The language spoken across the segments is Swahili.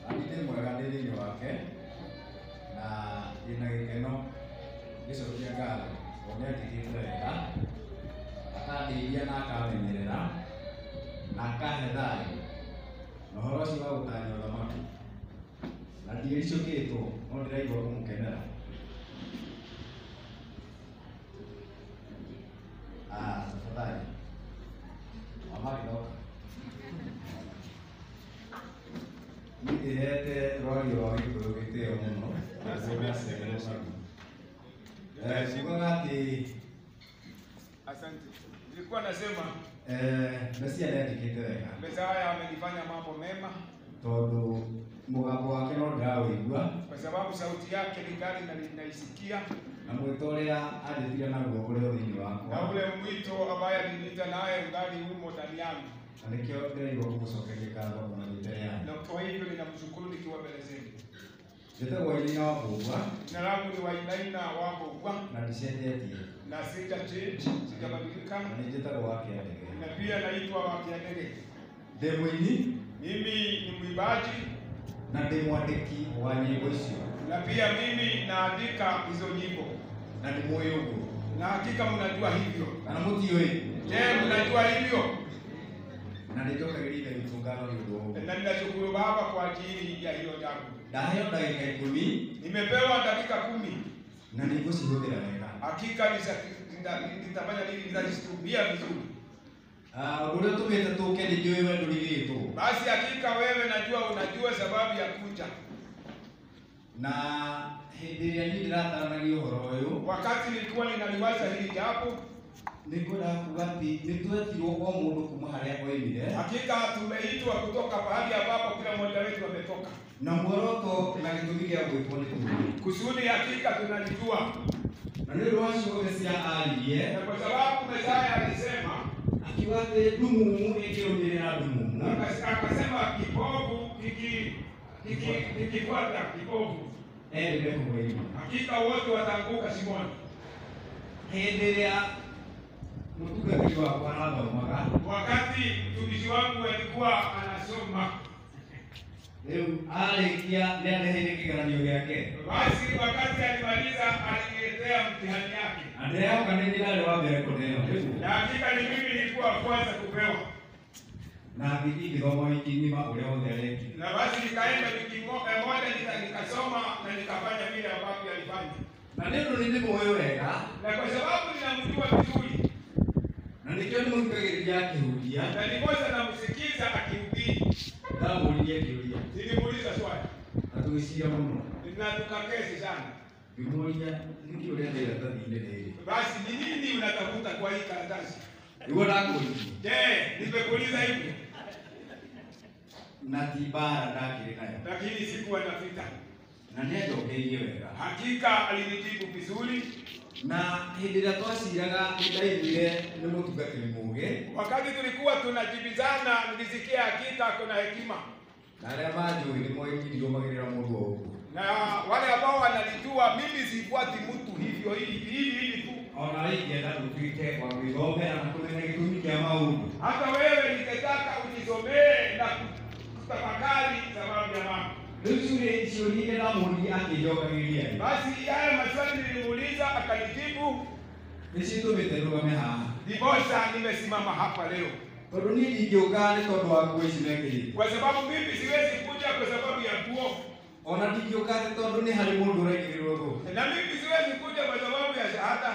Andine mwega ndini wake na ina gikeno gicokia ngatho one ndikite wega akandeithia na akamenyerera na akahe thayu na ũhoro ũcio wa gũtanya ũthamaki na ndiricũkĩtwo no ndĩraigua kũmũkenera. Tafadhali mama kidoka ndirete rwari rwa gĩkũyũ gĩtĩo mũno sikuga ati Asante. Nilikuwa nasema Mesia ndandĩkĩte wega Mesaya amenifanya mambo mema tondũ mũgambo wake no ndĩrawĩigua kwa sababu sauti yake ni kali na ninaisikia, na mwĩto ũrĩa andĩtire naguo ũrĩ thĩinĩ wakwa na ule mwito ambaye aliniita naye ungali humo ndani yangu, na nĩkĩo ndĩraigua gũgũcokeria ngatho na mbere yanyu. na kwa hivyo ninamshukuru nikiwa mbele zenu. Njĩtagwo Wainaina wa Mbũgua Jina langu ni Wainaina wa Mbũgua na ndicenjetie na sijabadilika, na nĩ njĩtagwo wa Kĩandege. na pia naitwa wa Kĩandege. Ndĩ mũini Mimi ni mwimbaji na ndĩ mwandĩki wa nyĩmbo icio na pia mimi naandika hizo nyimbo, na nĩ mũĩ ũguo na hakika mnajua hivyo. kana mũtiũĩ? Je, mnajua hivyo? Na nĩ njokagĩria Ithe witũ ngatho nĩ ũndũ wa ũguo. Na ninashukuru Baba kwa ajili ya hilo jambo. Ndaheo ndagĩka 10 Nimepewa dakika 10. na nĩngũcihũthĩra wega. Hakika nitafanya nini? Nitazitumia vizuri. Ũndũ ũrĩa ũtũmĩte tũke nĩ njũĩ we ndũrigĩtwo, Basi hakika wewe unajua sababu ya kuja. na hĩndĩ ĩrĩa niĩ ndĩrataranagia ũhoro ũyũ Wakati nilikuwa ninaliwaza hili jambo, nĩngwenda kuuga atĩ nĩtwetirwo o mũndũ kuma harĩa oimire, hakika tumeitwa kutoka pahali ambapo kila mmoja wetu ametoka, na muoroto na gĩtũmi gĩa gwĩtwo nĩ tũmwe. kusudi hakika tunalijua. Na nĩ ũndũ wacio Mesia aririe Na kwa sababu Mesaya alisema, akiuga atĩ ndumumu ĩkĩrũmĩrĩra ndumumu, akasema kipofu kikifuata kipofu, erĩre kũmwĩrima. hakika wote wataanguka shimoni. Hĩndĩ ĩrĩa mũtungatĩri wakwa arathomaga, Wakati mtumishi wangu alikuwa anasoma, rĩu arĩkia nĩareheire kĩgeranio gĩake, basi wakati alimaliza aliniletea mtihani yake, na ndĩrehoka nĩ ndarĩ wa mbere kũneo, na hakika ni mimi nilikuwa wa kwanza kupewa. na ngĩthiĩ ngĩthoma wiki ng'ima ũrĩa wothe arekire. Na basi nikaenda wiki moja nikasoma na nikafanya vile ambavyo alifanya, Na nĩ ũndũ nĩndĩmũĩ wega, na kwa sababu ninamjua vizuri, na nĩkĩo ndĩmũthikagĩrĩria akĩhunjia, na nikosa namsikiza akihubiri, ndamũũririe kĩũria nilimuuliza swali na tũgĩciria mũno, na tukakesi sana. ngĩmũũria nĩkĩ ũrĩa ndĩ iratathi-inĩ rĩrĩ, Basi ni nini unatafuta kwa hii karatasi? nĩguo ndakũũririe, Je, nimekuuliza hivi? na ti mbara ndakĩrĩ nayo, Lakini sikuwa na vita. na nĩanjokeirie wega. Hakika alinijibu vizuri. Na hĩndĩ ĩrĩa twaciraga nĩndaiguire nĩ mũtungatĩri mũũgĩ, Wakati tulikuwa tunajibizana, nilisikia hakika kuna hekima, na arĩa manjũĩ nĩ moĩ ndirũmagĩrĩra mũndũ o ũguo, na wale ambao wananijua mimi sifuati mtu hivyo hivi tu. ona ingĩenda tũtuĩke wa gwĩthomera na kũmenya gĩtũmi kĩa maũndũ. Hata wewe ningetaka ujisomee na kutafakari sababu ya mambo. Rĩu ciũria iria ndamũũria akĩnjokagĩria, Basi haya maswali nilimuuliza akanijibu, nĩcio itũmĩte ndũgame haha, ndiposa nimesimama hapa leo. tondũ niĩ ndingĩũka nĩ tondũ wa nguo ici mekĩrĩte, Kwa sababu mimi siwezi kuja kwa sababu ya nguo, ona ndingĩũka atĩ tondũ nĩ harĩ mũndũ ũraigĩrĩrwo thũ, na mimi siwezi kuja kwa sababu ya shahada,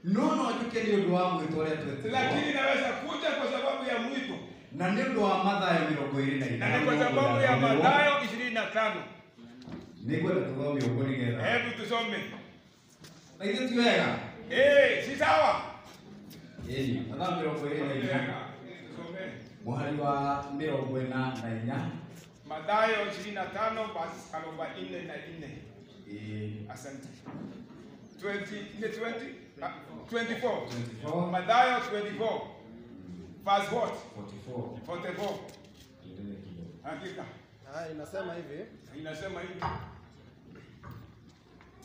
no njũke nĩ ũndũ wa mwĩto ũrĩa twetirwo, lakini naweza kuja kwa sababu ya mwito, na nĩ ũndũ wa Mathayo 25, na ni kwa sababu ya Mathayo 25. nĩngwenda tũthome ũguo nĩgetha Hebu tusome. na ithuĩ ti wega. Si sawa? Ĩĩ, Mathayo 24 Tusome. mũhari wa 44. Mathayo 25 verse 44. Asante. 24. Mathayo 24. Verse what? 44. Hakika. Inasema hivi. Inasema hivi.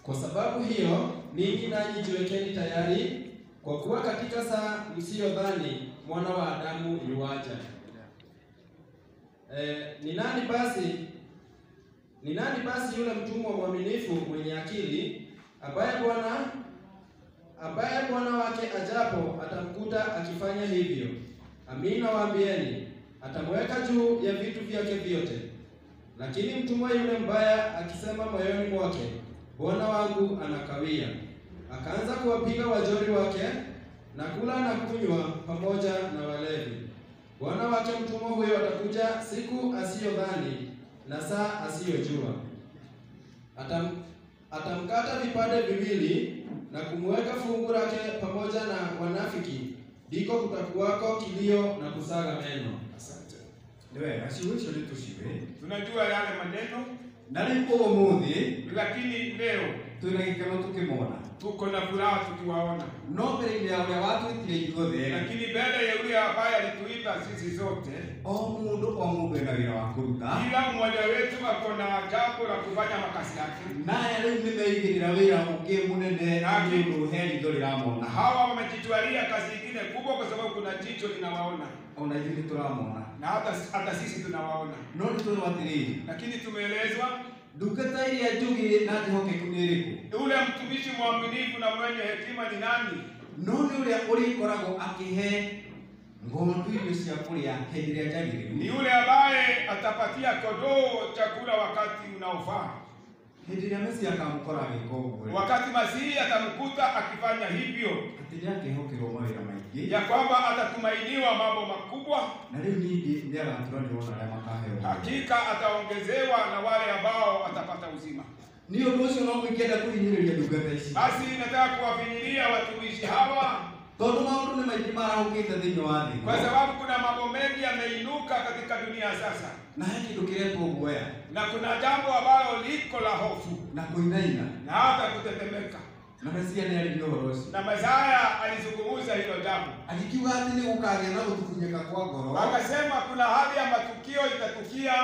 Kwa sababu hiyo, ninyi nanyi jiwekeni tayari, kwa kuwa katika saa msiyodhani mwana wa Adamu yuaja. Ni nani basi yule mtumwa mwaminifu mwenye akili ambaye bwana wake ajapo atamkuta akifanya hivyo? Amina nawaambieni, atamweka juu ya vitu vyake vyote. Lakini mtumwa yule mbaya akisema moyoni mwake, bwana wangu anakawia, akaanza kuwapiga wajoli wake na kula na kunywa pamoja na walevi, bwana wake mtumwa huyo atakuja siku asiyodhani na saa asiyojua, atamkata vipande viwili na kumweka fungu lake pamoja na wanafiki, ndiko kutakuwako kilio na kusaga meno. Asante. Ndio, asiwisho litusiwe. Tunajua yale maneno Na lipo muthi, lakini leo tunagikano tukimona. tuko na furaha tukiwaona. No mbele ya wale watu itile igothe. Lakini mbele ya yule ambaye alituita sisi zote, O mundu ena wira wa kuruta. kila mmoja wetu ako na jambo la kufanya makasi yake. Naye riu nimeigirira wira ungi munene ndu heri ndo riramona. Hawa wamejitwalia kazi nyingine kubwa kwa sababu kuna jicho linawaona. Ona hivi turamona. Na hata sisi tunawaona. No nituno atiriri. Lakini tumeelezwa Ndungata iria njugi na ndihokeku ni iriku. yule mtumishi mwaminifu na mwenye hekima ni nani? No ni uria urikoragwo akihe ngondu irio cia kuria hindi iria njagiriru. Ni yule ambaye atapatia kondoo chakula wakati unaofaa. Hindi iria Mesia akamukora agika uguo. Wakati Masihi atamkuta akifanya hivyo, Atiria akihokirwo mawira maingi. ya kwamba atatumainiwa mambo makubwa. Na riu nindi ni agatura ni wona aria makaheo. Hakika ataongezewa na wale ambao watapata uzima. Ni undu ucio no gwikenda kuhinyiriria ndungata ici. Basi nataka kuwafinyilia watumishi hawa Tondu maundu ni maingi marahukite thiini wa thi. kwa sababu kuna mambo mengi yameinuka katika dunia sasa, Na he kindu kiretwo guoya na kuna jambo ambalo liko la hofu na kuinaina. na hata kutetemeka, Na Mesia ni ari uhoro ucio. na Mesaya alizungumza hilo jambo. Agikiuga ati ni gukagĩa na gutukunyika kwa ngoro. Akasema kuna hali ya matukio itatukia,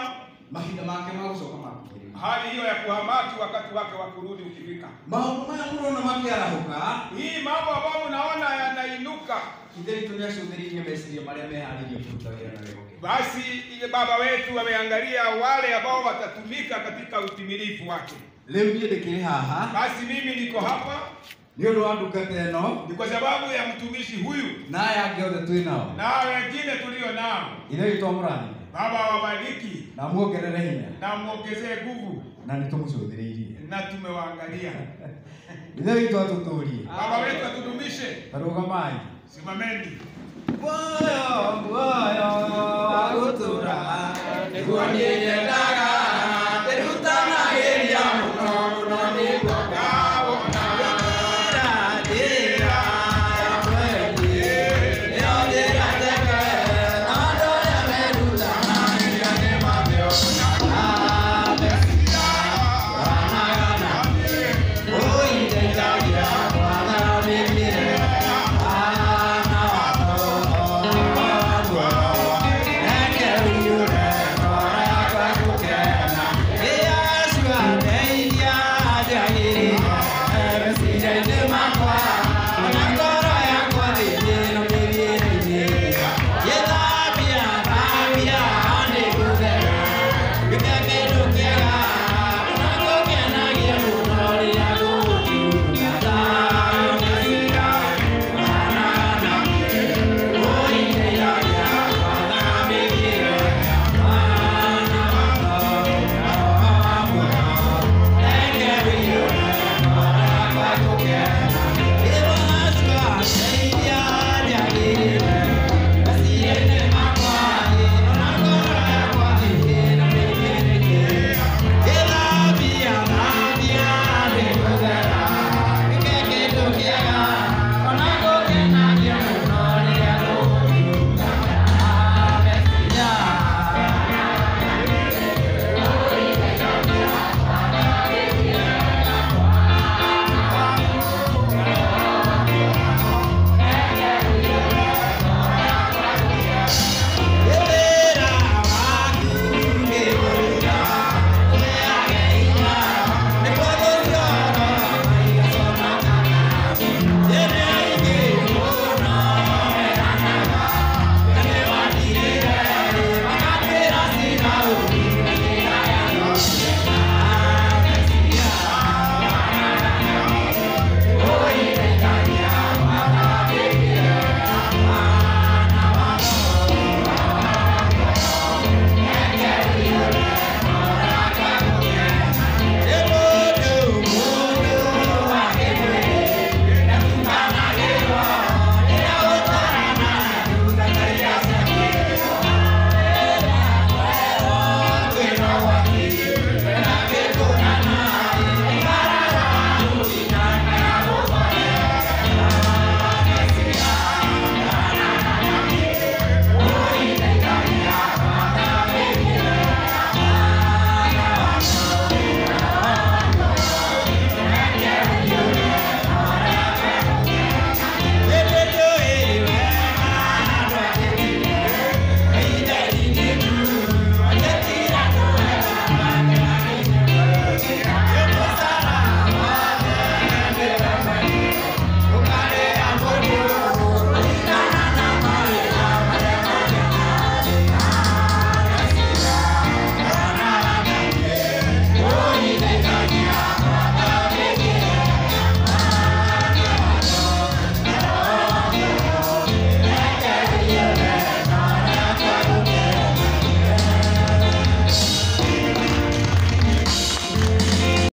Mahinda make ma gucoka makuhĩrĩria. hali hiyo ya kuhamaki wakati wake wa kurudi ukifika. Maundu maya mũrona makĩarahũka. Hii mambo ambayo unaona yanainuka, Ithe witũ nĩacũthĩrĩirie meciria marĩa meharĩirie kũruta wĩra na wĩhokeku. basi ile baba wetu wameangalia wale ambao watatumika katika utimilifu wake. Rĩu niĩ ndĩkĩrĩ haha Basi mimi niko hapa nĩ ũndũ wa ndungata ĩno ni kwa sababu ya mtumishi huyu na aya angĩ othe twĩ nao. na wengine tulio nao. Ithe witũ amũrathime Baba wabariki na muongerere hinya na muongezee nguvu, na nĩtũmũcũthĩrĩirie. na tumewaangalia. Ithe witũ atũtũrie. Baba wetu atudumishe. Tarũgamai. Simameni. Muoyo wa gũtũũra nĩguo niĩ nyendaga.